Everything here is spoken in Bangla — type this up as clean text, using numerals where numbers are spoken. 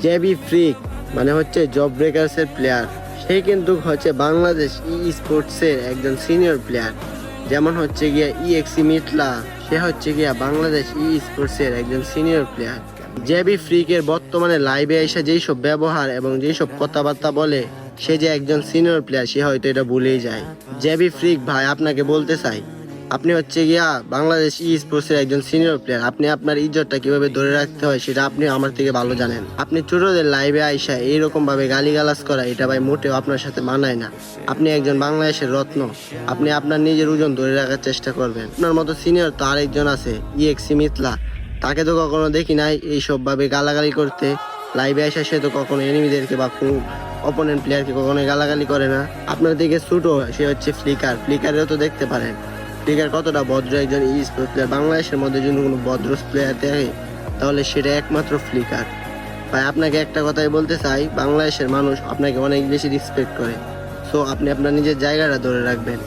জেবি ফ্রিক মানে হচ্ছে জব ব্রেকার্সের প্লেয়ার। সে কিন্তু হচ্ছে বাংলাদেশ স্পোর্টসের একজন সিনিয়র প্লেয়ার। যেমন হচ্ছে গিয়া ইএক্সি মিথলা, সে হচ্ছে গিয়া বাংলাদেশ স্পোর্টসের একজন সিনিয়র প্লেয়ার। জেবি ফ্রিকের বর্তমানে লাইভে এসে যেই সব ব্যবহার এবং যেই সব কথাবার্তা বলে, সে যে একজন সিনিয়র প্লেয়ার সে হয়তো এটা ভুলেই যায়। জেবি ফ্রিক ভাই, আপনাকে বলতে চাই, আপনি হচ্ছে গিয়া বাংলাদেশ স্পোর্টসের একজন সিনিয়র প্লেয়ার। আপনি আপনার ইজ্জতটা কিভাবে ধরে রাখতে হয় সেটা আপনি আমার থেকে ভালো জানেন। আপনি ছোটদের লাইভে আইসা এইরকম ভাবে গালিগালাজ করা, এটা ভাই মোটেও আপনার সাথে মানায় না। আপনি একজন বাংলাদেশের রত্ন, আপনি আপনার নিজের ওজন ধরে রাখার চেষ্টা করবেন। আপনার মতো সিনিয়র তো আরেকজন আছে, ইএক্সি মিথলা, তাকে তো কখনো দেখি নাই এইসব ভাবে গালাগালি করতে। লাইভে আসা সে তো কখনো এনিমিদেরকে বা কোনো অপোনেন্ট প্লেয়ারকে কখনো গালাগালি করে না। আপনার দিকে ছোট, সে হচ্ছে ফ্লিকারেও তো দেখতে পারেন ফ্লিকার কতটা ভদ্র একজন স্পোর্টস প্লেয়ার। বাংলাদেশের মধ্যে যদি কোনো ভদ্র প্লেয়ার থাকে তাহলে সেটা একমাত্র ফ্লিকার। ভাই আপনাকে একটা কথাই বলতে চাই, বাংলাদেশের মানুষ আপনাকে অনেক বেশি রেসপেক্ট করে। সো আপনি আপনার নিজের জায়গাটা ধরে রাখবেন।